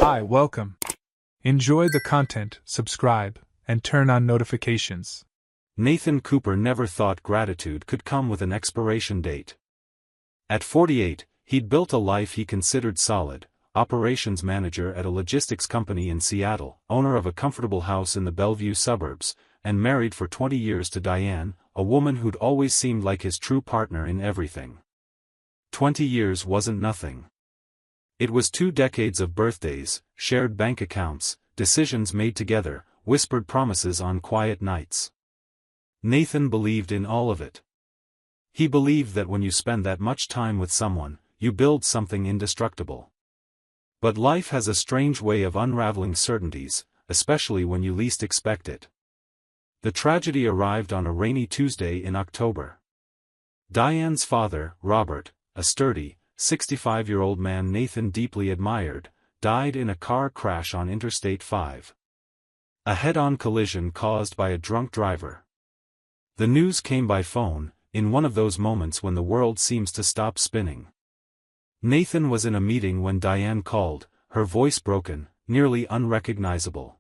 Hi, welcome. Enjoy the content, subscribe, and turn on notifications. Nathan Cooper never thought gratitude could come with an expiration date. At 48, he'd built a life he considered solid: operations manager at a logistics company in Seattle, owner of a comfortable house in the Bellevue suburbs, and married for 20 years to Diane, a woman who'd always seemed like his true partner in everything. 20 years wasn't nothing. It was 2 decades of birthdays, shared bank accounts, decisions made together, whispered promises on quiet nights. Nathan believed in all of it. He believed that when you spend that much time with someone, you build something indestructible. But life has a strange way of unraveling certainties, especially when you least expect it. The tragedy arrived on a rainy Tuesday in October. Diane's father, Robert, a sturdy, 65-year-old man Nathan deeply admired, died in a car crash on Interstate 5. A head-on collision caused by a drunk driver. The news came by phone, in one of those moments when the world seems to stop spinning. Nathan was in a meeting when Diane called, her voice broken, nearly unrecognizable.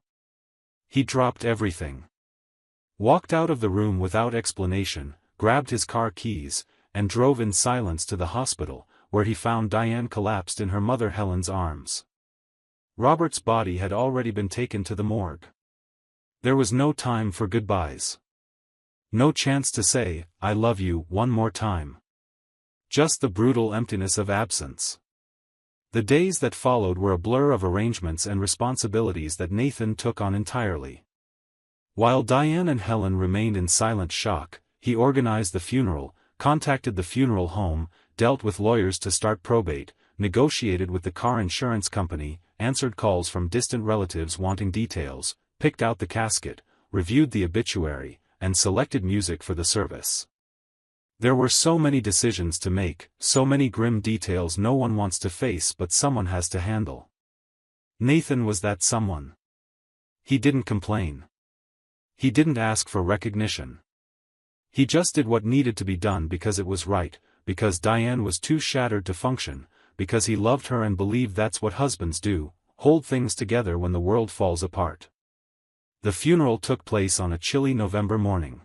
He dropped everything. Walked out of the room without explanation, grabbed his car keys, and drove in silence to the hospital, where he found Diane collapsed in her mother Helen's arms. Robert's body had already been taken to the morgue. There was no time for goodbyes. No chance to say, "I love you," one more time. Just the brutal emptiness of absence. The days that followed were a blur of arrangements and responsibilities that Nathan took on entirely. While Diane and Helen remained in silent shock, he organized the funeral, contacted the funeral home, dealt with lawyers to start probate, negotiated with the car insurance company, answered calls from distant relatives wanting details, picked out the casket, reviewed the obituary, and selected music for the service. There were so many decisions to make, so many grim details no one wants to face but someone has to handle. Nathan was that someone. He didn't complain. He didn't ask for recognition. He just did what needed to be done because it was right, because Diane was too shattered to function, because he loved her and believed that's what husbands do, hold things together when the world falls apart. The funeral took place on a chilly November morning.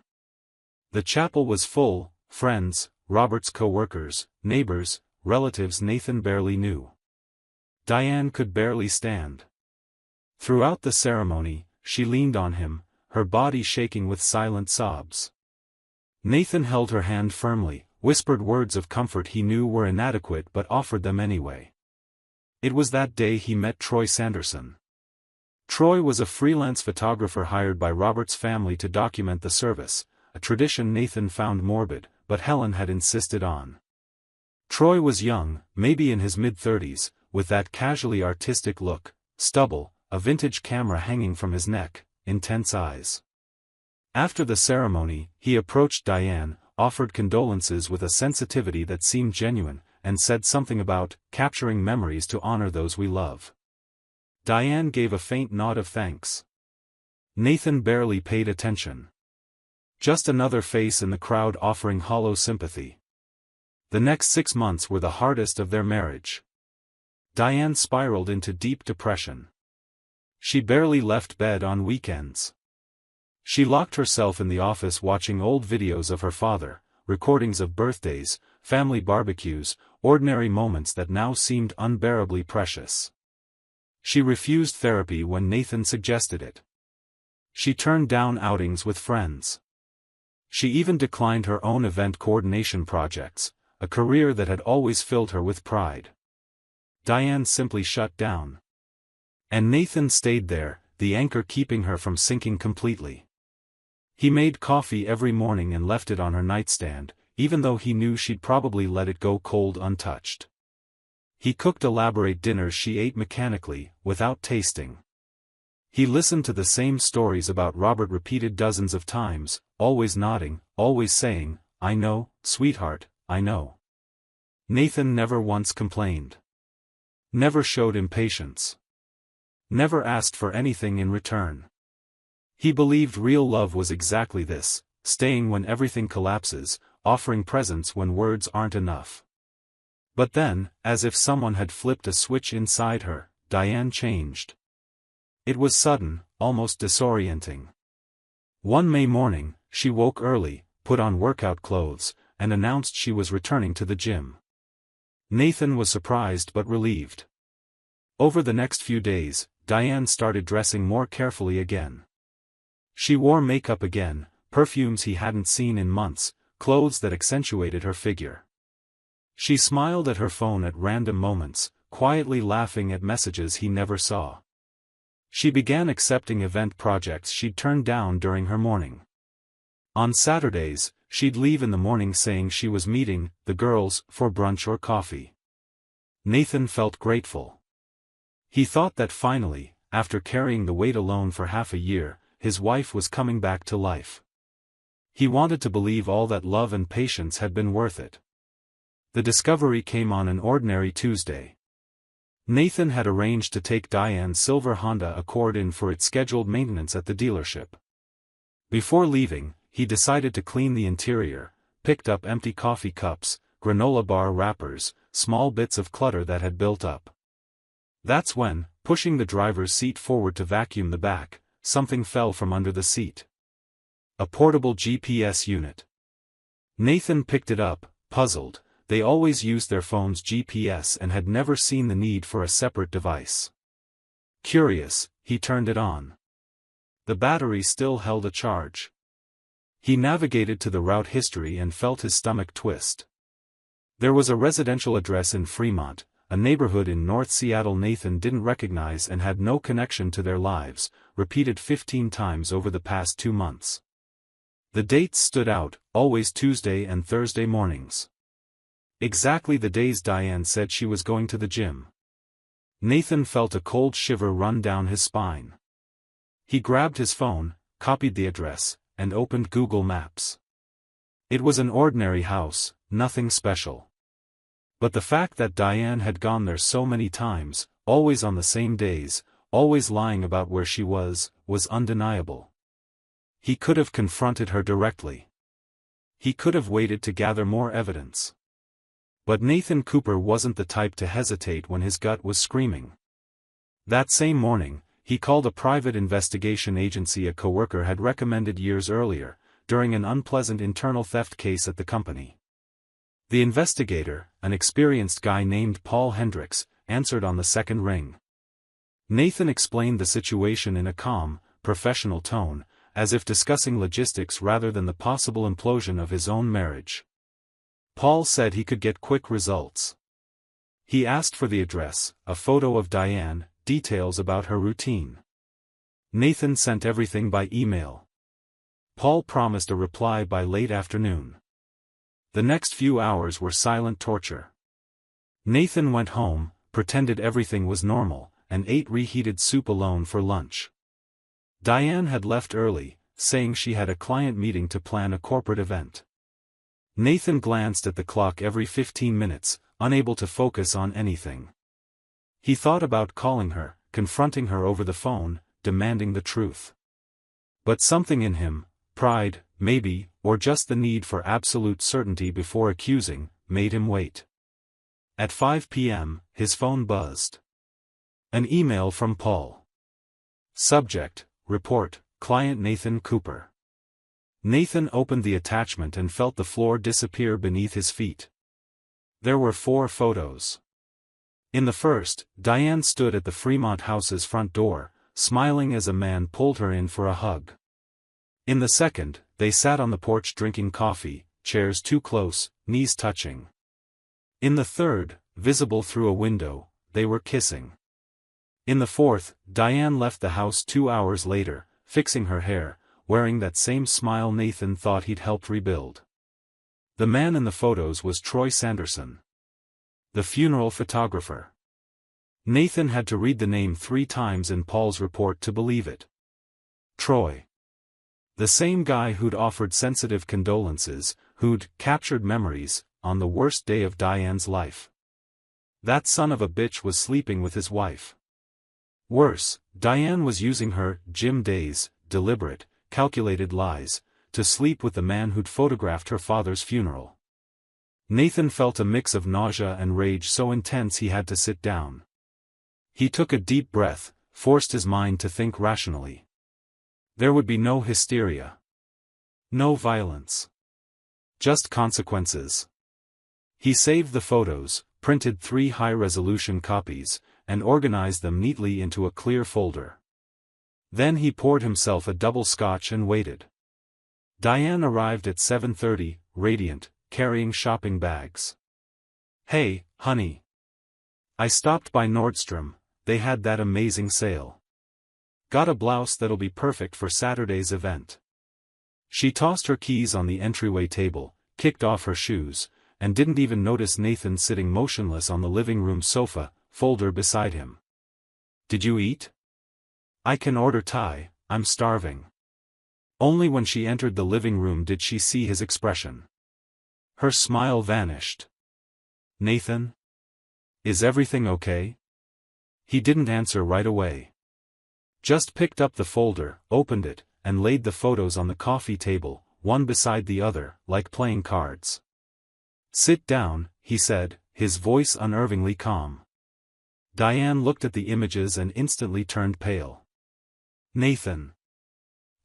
The chapel was full: friends, Robert's co-workers, neighbors, relatives Nathan barely knew. Diane could barely stand. Throughout the ceremony, she leaned on him, her body shaking with silent sobs. Nathan held her hand firmly, whispered words of comfort he knew were inadequate but offered them anyway. It was that day he met Troy Sanderson. Troy was a freelance photographer hired by Robert's family to document the service, a tradition Nathan found morbid, but Helen had insisted on. Troy was young, maybe in his mid-30s, with that casually artistic look, stubble, a vintage camera hanging from his neck, intense eyes. After the ceremony, he approached Diane, offered condolences with a sensitivity that seemed genuine, and said something about capturing memories to honor those we love. Diane gave a faint nod of thanks. Nathan barely paid attention. Just another face in the crowd offering hollow sympathy. The next 6 months were the hardest of their marriage. Diane spiraled into deep depression. She barely left bed on weekends. She locked herself in the office watching old videos of her father, recordings of birthdays, family barbecues, ordinary moments that now seemed unbearably precious. She refused therapy when Nathan suggested it. She turned down outings with friends. She even declined her own event coordination projects, a career that had always filled her with pride. Diane simply shut down. And Nathan stayed there, the anchor keeping her from sinking completely. He made coffee every morning and left it on her nightstand, even though he knew she'd probably let it go cold untouched. He cooked elaborate dinners she ate mechanically, without tasting. He listened to the same stories about Robert repeated dozens of times, always nodding, always saying, "I know, sweetheart, I know." Nathan never once complained. Never showed impatience. Never asked for anything in return. He believed real love was exactly this: staying when everything collapses, offering presents when words aren't enough. But then, as if someone had flipped a switch inside her, Diane changed. It was sudden, almost disorienting. One May morning, she woke early, put on workout clothes, and announced she was returning to the gym. Nathan was surprised but relieved. Over the next few days, Diane started dressing more carefully again. She wore makeup again, perfumes he hadn't seen in months, clothes that accentuated her figure. She smiled at her phone at random moments, quietly laughing at messages he never saw. She began accepting event projects she'd turned down during her morning. On Saturdays, she'd leave in the morning saying she was meeting the girls for brunch or coffee. Nathan felt grateful. He thought that finally, after carrying the weight alone for half a year, his wife was coming back to life. He wanted to believe all that love and patience had been worth it. The discovery came on an ordinary Tuesday. Nathan had arranged to take Diane's silver Honda Accord in for its scheduled maintenance at the dealership. Before leaving, he decided to clean the interior, picked up empty coffee cups, granola bar wrappers, small bits of clutter that had built up. That's when, pushing the driver's seat forward to vacuum the back, something fell from under the seat. A portable GPS unit. Nathan picked it up, puzzled. They always used their phone's GPS and had never seen the need for a separate device. Curious, he turned it on. The battery still held a charge. He navigated to the route history and felt his stomach twist. There was a residential address in Fremont, a neighborhood in North Seattle Nathan didn't recognize and had no connection to their lives, repeated 15 times over the past 2 months. The dates stood out, always Tuesday and Thursday mornings. Exactly the days Diane said she was going to the gym. Nathan felt a cold shiver run down his spine. He grabbed his phone, copied the address, and opened Google Maps. It was an ordinary house, nothing special. But the fact that Diane had gone there so many times, always on the same days, always lying about where she was undeniable. He could have confronted her directly. He could have waited to gather more evidence. But Nathan Cooper wasn't the type to hesitate when his gut was screaming. That same morning, he called a private investigation agency a coworker had recommended years earlier, during an unpleasant internal theft case at the company. The investigator, an experienced guy named Paul Hendricks, answered on the second ring. Nathan explained the situation in a calm, professional tone, as if discussing logistics rather than the possible implosion of his own marriage. Paul said he could get quick results. He asked for the address, a photo of Diane, details about her routine. Nathan sent everything by email. Paul promised a reply by late afternoon. The next few hours were silent torture. Nathan went home, pretended everything was normal, and ate reheated soup alone for lunch. Diane had left early, saying she had a client meeting to plan a corporate event. Nathan glanced at the clock every 15 minutes, unable to focus on anything. He thought about calling her, confronting her over the phone, demanding the truth. But something in him, pride, maybe, or just the need for absolute certainty before accusing, made him wait. At 5 p.m., his phone buzzed. An email from Paul. Subject, report, client Nathan Cooper. Nathan opened the attachment and felt the floor disappear beneath his feet. There were 4 photos. In the first, Diane stood at the Fremont house's front door, smiling as a man pulled her in for a hug. In the second, they sat on the porch drinking coffee, chairs too close, knees touching. In the third, visible through a window, they were kissing. In the fourth, Diane left the house 2 hours later, fixing her hair, wearing that same smile Nathan thought he'd helped rebuild. The man in the photos was Troy Sanderson, the funeral photographer. Nathan had to read the name 3 times in Paul's report to believe it. Troy. The same guy who'd offered sensitive condolences, who'd captured memories, on the worst day of Diane's life. That son of a bitch was sleeping with his wife. Worse, Diane was using her gym days, deliberate, calculated lies, to sleep with the man who'd photographed her father's funeral. Nathan felt a mix of nausea and rage so intense he had to sit down. He took a deep breath, forced his mind to think rationally. There would be no hysteria. No violence. Just consequences. He saved the photos, printed 3 high-resolution copies, and organized them neatly into a clear folder. Then he poured himself a double scotch and waited. Diane arrived at 7:30, radiant, carrying shopping bags. "Hey, honey. I stopped by Nordstrom, they had that amazing sale. Got a blouse that'll be perfect for Saturday's event." She tossed her keys on the entryway table, kicked off her shoes, and didn't even notice Nathan sitting motionless on the living room sofa, folder beside him. "Did you eat?" "I can order Thai, I'm starving." Only when she entered the living room did she see his expression. Her smile vanished. "Nathan? Is everything okay?" He didn't answer right away. Just picked up the folder, opened it, and laid the photos on the coffee table, one beside the other, like playing cards. "Sit down," he said, his voice unnervingly calm. Diane looked at the images and instantly turned pale. "Nathan.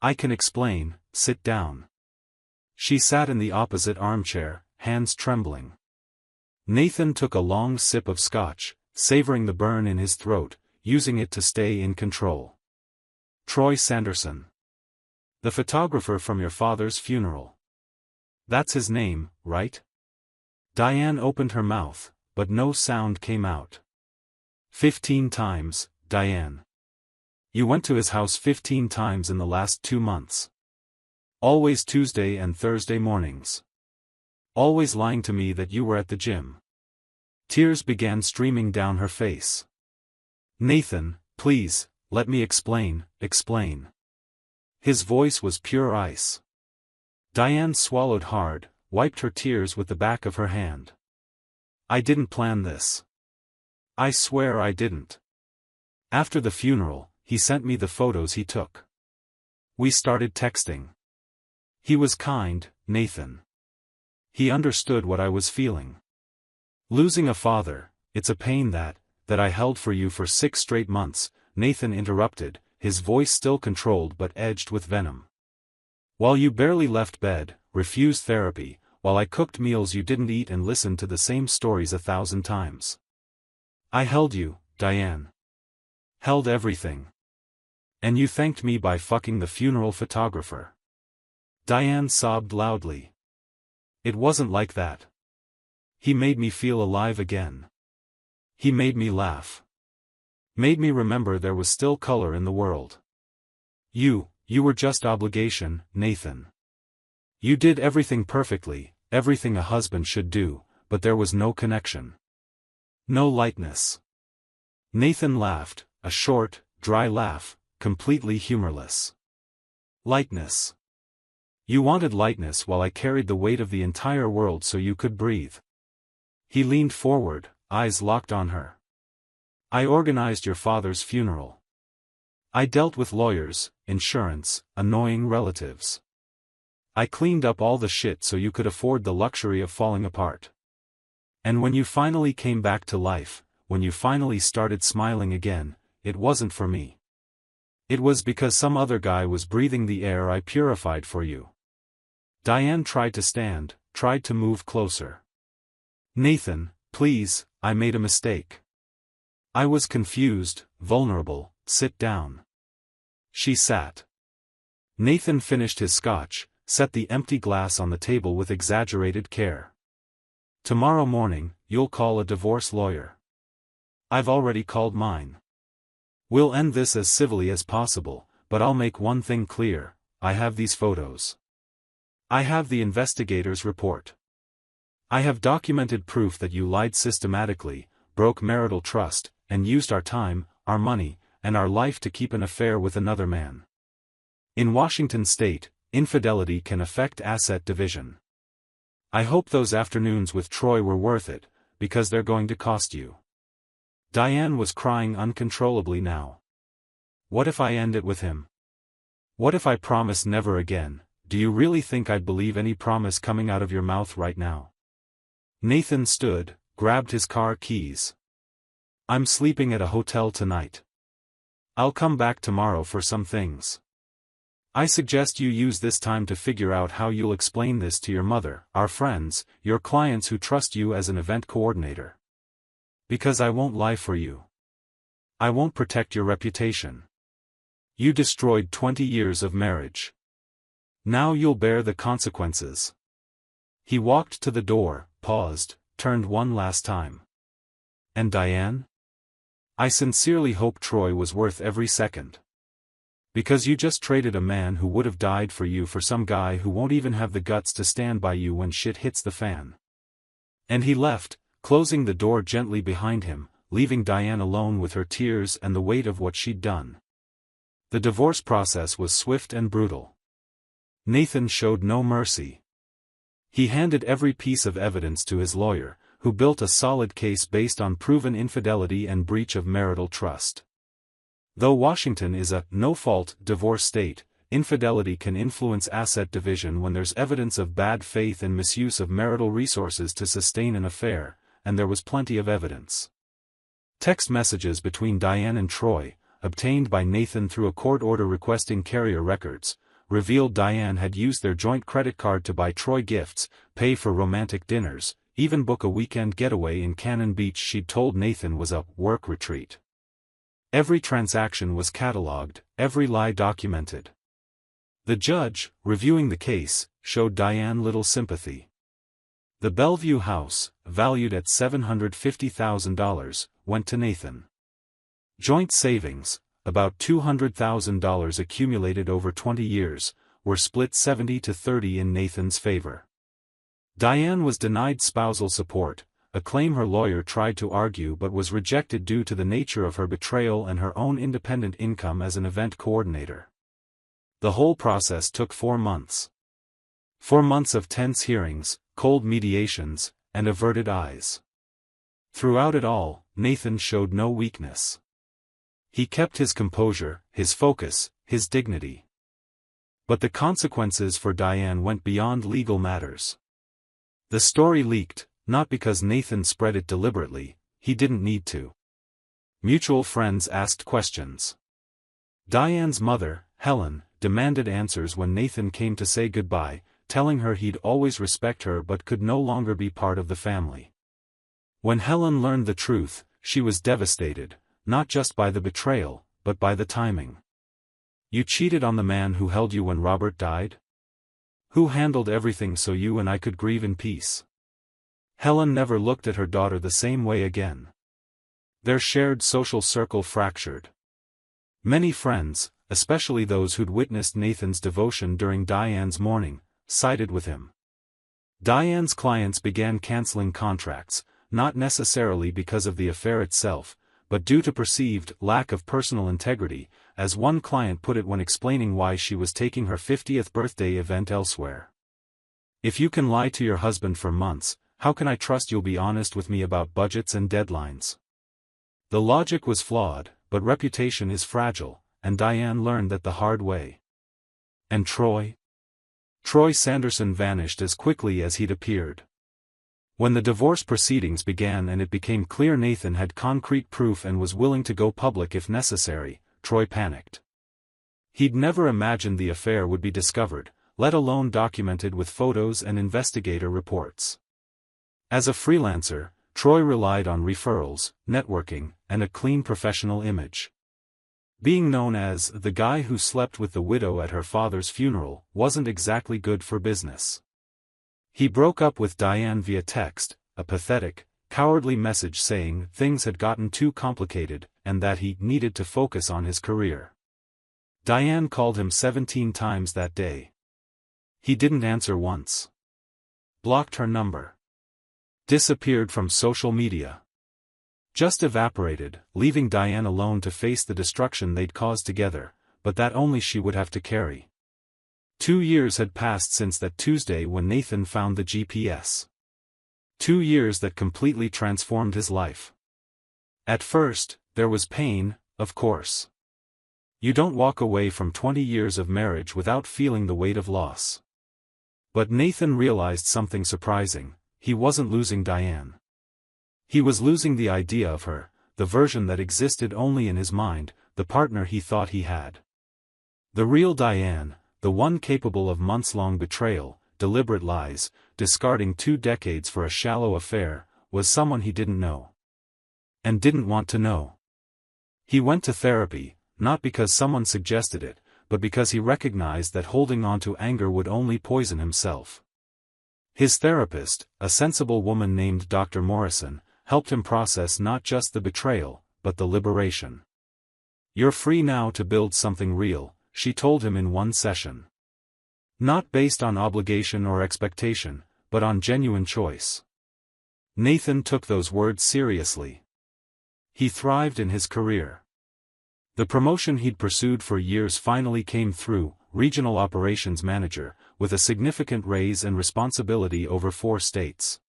I can explain, sit down." She sat in the opposite armchair, hands trembling. Nathan took a long sip of scotch, savoring the burn in his throat, using it to stay in control. "Troy Sanderson. The photographer from your father's funeral. That's his name, right?" Diane opened her mouth, but no sound came out. 15 times, Diane. You went to his house 15 times in the last 2 months. Always Tuesday and Thursday mornings. Always lying to me that you were at the gym. Tears began streaming down her face. "Nathan, please, let me explain." His voice was pure ice. Diane swallowed hard, wiped her tears with the back of her hand. "I didn't plan this. I swear I didn't. After the funeral, he sent me the photos he took. We started texting. He was kind, Nathan. He understood what I was feeling. Losing a father, it's a pain that I held for you for 6 straight months," Nathan interrupted, his voice still controlled but edged with venom. "While you barely left bed, refused therapy, while I cooked meals you didn't eat and listened to the same stories 1,000 times. I held you, Diane. Held everything. And you thanked me by fucking the funeral photographer." Diane sobbed loudly. "It wasn't like that. He made me feel alive again. He made me laugh. Made me remember there was still color in the world. You were just obligation, Nathan. You did everything perfectly, everything a husband should do, but there was no connection. No lightness." Nathan laughed, a short, dry laugh, completely humorless. "Lightness. You wanted lightness while I carried the weight of the entire world so you could breathe." He leaned forward, eyes locked on her. "I organized your father's funeral. I dealt with lawyers, insurance, annoying relatives. I cleaned up all the shit so you could afford the luxury of falling apart. And when you finally came back to life, when you finally started smiling again, it wasn't for me. It was because some other guy was breathing the air I purified for you." Diane tried to stand, tried to move closer. "Nathan, please, I made a mistake. I was confused, vulnerable, sit down." She sat. Nathan finished his scotch, set the empty glass on the table with exaggerated care. "Tomorrow morning, you'll call a divorce lawyer. I've already called mine. We'll end this as civilly as possible, but I'll make one thing clear, I have these photos. I have the investigator's report. I have documented proof that you lied systematically, broke marital trust, and used our time, our money, and our life to keep an affair with another man. In Washington state, infidelity can affect asset division. I hope those afternoons with Troy were worth it, because they're going to cost you." Diane was crying uncontrollably now. "What if I end it with him? What if I promise never again? Do you really think I'd believe any promise coming out of your mouth right now?" Nathan stood, grabbed his car keys. I'm sleeping at a hotel tonight. I'll come back tomorrow for some things. I suggest you use this time to figure out how you'll explain this to your mother, our friends, your clients who trust you as an event coordinator. Because I won't lie for you. I won't protect your reputation. You destroyed 20 years of marriage. Now you'll bear the consequences. He walked to the door, paused, turned one last time. And Diane? I sincerely hope Troy was worth every second. Because you just traded a man who would have died for you for some guy who won't even have the guts to stand by you when shit hits the fan. And he left, closing the door gently behind him, leaving Diane alone with her tears and the weight of what she'd done. The divorce process was swift and brutal. Nathan showed no mercy. He handed every piece of evidence to his lawyer, who built a solid case based on proven infidelity and breach of marital trust. Though Washington is a no-fault divorce state, infidelity can influence asset division when there's evidence of bad faith and misuse of marital resources to sustain an affair, and there was plenty of evidence. Text messages between Diane and Troy, obtained by Nathan through a court order requesting carrier records, revealed Diane had used their joint credit card to buy Troy gifts, pay for romantic dinners, even book a weekend getaway in Cannon Beach she'd told Nathan was a work retreat. Every transaction was catalogued, every lie documented. The judge, reviewing the case, showed Diane little sympathy. The Bellevue house, valued at $750,000, went to Nathan. Joint savings, about $200,000 accumulated over 20 years, were split 70-30 in Nathan's favor. Diane was denied spousal support, a claim her lawyer tried to argue but was rejected due to the nature of her betrayal and her own independent income as an event coordinator. The whole process took 4 months. 4 months of tense hearings, cold mediations, and averted eyes. Throughout it all, Nathan showed no weakness. He kept his composure, his focus, his dignity. But the consequences for Diane went beyond legal matters. The story leaked, not because Nathan spread it deliberately, he didn't need to. Mutual friends asked questions. Diane's mother, Helen, demanded answers when Nathan came to say goodbye, telling her he'd always respect her but could no longer be part of the family. When Helen learned the truth, she was devastated, not just by the betrayal, but by the timing. You cheated on the man who held you when Robert died? Who handled everything so you and I could grieve in peace? Helen never looked at her daughter the same way again. Their shared social circle fractured. Many friends, especially those who'd witnessed Nathan's devotion during Diane's mourning, sided with him. Diane's clients began canceling contracts, not necessarily because of the affair itself, but due to perceived lack of personal integrity, as one client put it when explaining why she was taking her 50th birthday event elsewhere. If you can lie to your husband for months, how can I trust you'll be honest with me about budgets and deadlines? The logic was flawed, but reputation is fragile, and Diane learned that the hard way. And Troy? Troy Sanderson vanished as quickly as he'd appeared. When the divorce proceedings began and it became clear Nathan had concrete proof and was willing to go public if necessary, Troy panicked. He'd never imagined the affair would be discovered, let alone documented with photos and investigator reports. As a freelancer, Troy relied on referrals, networking, and a clean professional image. Being known as the guy who slept with the widow at her father's funeral wasn't exactly good for business. He broke up with Diane via text, a pathetic, cowardly message saying things had gotten too complicated and that he needed to focus on his career. Diane called him 17 times that day. He didn't answer once. Blocked her number. Disappeared from social media. Just evaporated, leaving Diane alone to face the destruction they'd caused together, but that only she would have to carry. 2 years had passed since that Tuesday when Nathan found the GPS. 2 years that completely transformed his life. At first, there was pain, of course. You don't walk away from 20 years of marriage without feeling the weight of loss. But Nathan realized something surprising: he wasn't losing Diane. He was losing the idea of her, the version that existed only in his mind, the partner he thought he had. The real Diane, the one capable of months-long betrayal, deliberate lies, discarding 2 decades for a shallow affair, was someone he didn't know. And didn't want to know. He went to therapy, not because someone suggested it, but because he recognized that holding on to anger would only poison himself. His therapist, a sensible woman named Dr. Morrison, helped him process not just the betrayal, but the liberation. "You're free now to build something real," she told him in one session. Not based on obligation or expectation, but on genuine choice. Nathan took those words seriously. He thrived in his career. The promotion he'd pursued for years finally came through, regional operations manager, with a significant raise and responsibility over 4 states.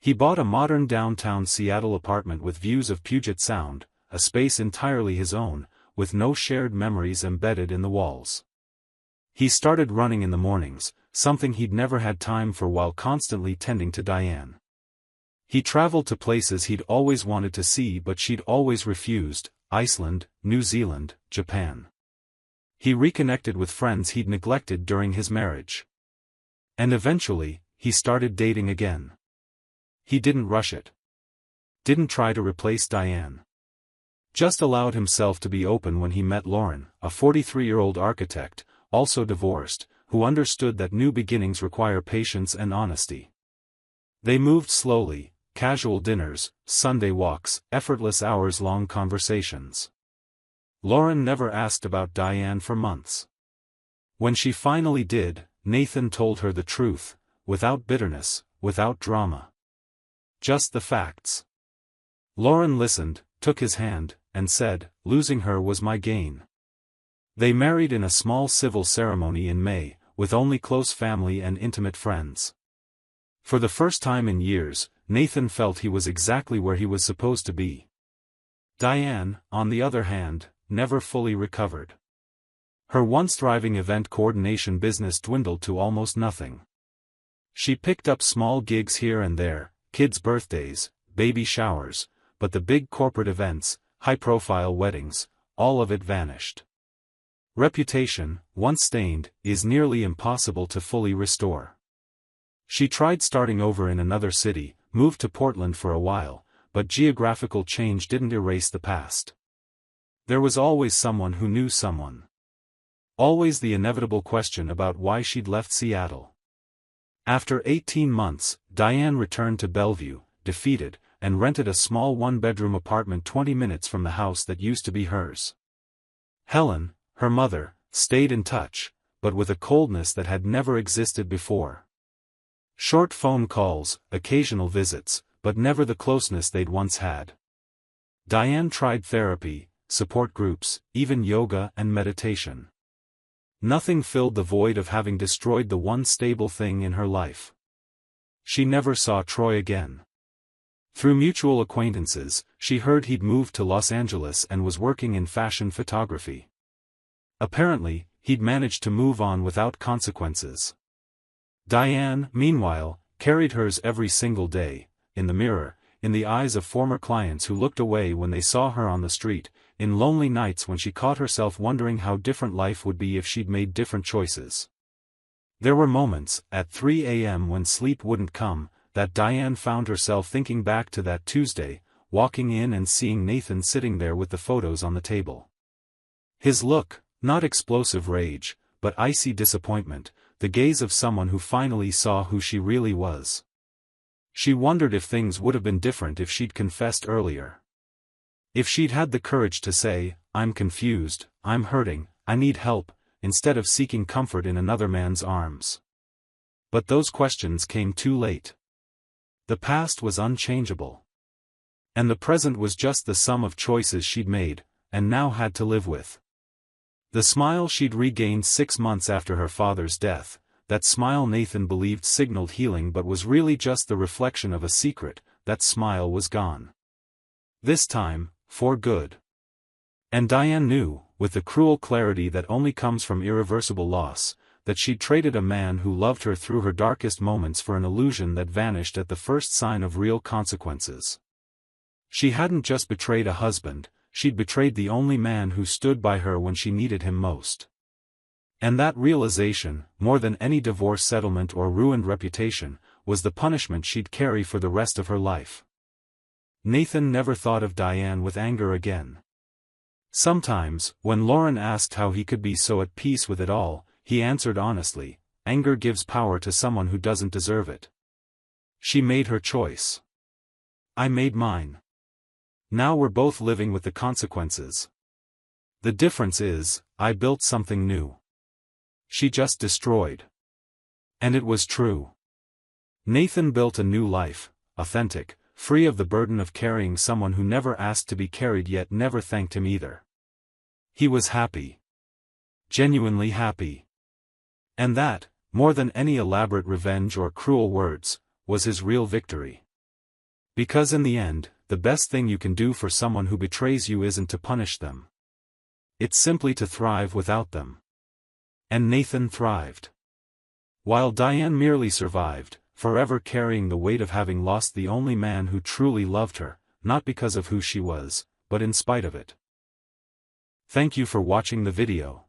He bought a modern downtown Seattle apartment with views of Puget Sound, a space entirely his own, with no shared memories embedded in the walls. He started running in the mornings, something he'd never had time for while constantly tending to Diane. He traveled to places he'd always wanted to see but she'd always refused: Iceland, New Zealand, Japan. He reconnected with friends he'd neglected during his marriage. And eventually, he started dating again. He didn't rush it. Didn't try to replace Diane. Just allowed himself to be open when he met Lauren, a 43-year-old architect, also divorced, who understood that new beginnings require patience and honesty. They moved slowly: casual dinners, Sunday walks, effortless hours-long conversations. Lauren never asked about Diane for months. When she finally did, Nathan told her the truth, without bitterness, without drama. Just the facts. Lauren listened, took his hand, and said, "Losing her was my gain." They married in a small civil ceremony in May, with only close family and intimate friends. For the first time in years, Nathan felt he was exactly where he was supposed to be. Diane, on the other hand, never fully recovered. Her once thriving event coordination business dwindled to almost nothing. She picked up small gigs here and there, kids' birthdays, baby showers, but the big corporate events, high-profile weddings, all of it vanished. Reputation, once stained, is nearly impossible to fully restore. She tried starting over in another city, moved to Portland for a while, but geographical change didn't erase the past. There was always someone who knew someone. Always the inevitable question about why she'd left Seattle. After 18 months, Diane returned to Bellevue, defeated, and rented a small 1-bedroom apartment 20 minutes from the house that used to be hers. Helen, her mother, stayed in touch, but with a coldness that had never existed before. Short phone calls, occasional visits, but never the closeness they'd once had. Diane tried therapy, support groups, even yoga and meditation. Nothing filled the void of having destroyed the one stable thing in her life. She never saw Troy again. Through mutual acquaintances, she heard he'd moved to Los Angeles and was working in fashion photography. Apparently, he'd managed to move on without consequences. Diane, meanwhile, carried hers every single day, in the mirror, in the eyes of former clients who looked away when they saw her on the street, in lonely nights when she caught herself wondering how different life would be if she'd made different choices. There were moments, at 3 a.m. when sleep wouldn't come, that Diane found herself thinking back to that Tuesday, walking in and seeing Nathan sitting there with the photos on the table. His look, not explosive rage, but icy disappointment, the gaze of someone who finally saw who she really was. She wondered if things would have been different if she'd confessed earlier. If she'd had the courage to say, "I'm confused, I'm hurting, I need help," instead of seeking comfort in another man's arms. But those questions came too late. The past was unchangeable. And the present was just the sum of choices she'd made, and now had to live with. The smile she'd regained 6 months after her father's death, that smile Nathan believed signaled healing but was really just the reflection of a secret, that smile was gone. This time, for good. And Diane knew, with the cruel clarity that only comes from irreversible loss, that she'd traded a man who loved her through her darkest moments for an illusion that vanished at the first sign of real consequences. She hadn't just betrayed a husband, she'd betrayed the only man who stood by her when she needed him most. And that realization, more than any divorce settlement or ruined reputation, was the punishment she'd carry for the rest of her life. Nathan never thought of Diane with anger again. Sometimes, when Lauren asked how he could be so at peace with it all, he answered honestly, "Anger gives power to someone who doesn't deserve it." She made her choice. I made mine. Now we're both living with the consequences. The difference is, I built something new. She just destroyed. And it was true. Nathan built a new life, authentic, free of the burden of carrying someone who never asked to be carried yet never thanked him either. He was happy. Genuinely happy. And that, more than any elaborate revenge or cruel words, was his real victory. Because in the end, the best thing you can do for someone who betrays you isn't to punish them. It's simply to thrive without them. And Nathan thrived. While Diane merely survived, forever carrying the weight of having lost the only man who truly loved her, not because of who she was, but in spite of it. Thank you for watching the video.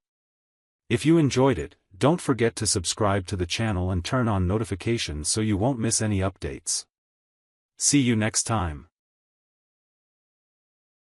If you enjoyed it, don't forget to subscribe to the channel and turn on notifications so you won't miss any updates. See you next time.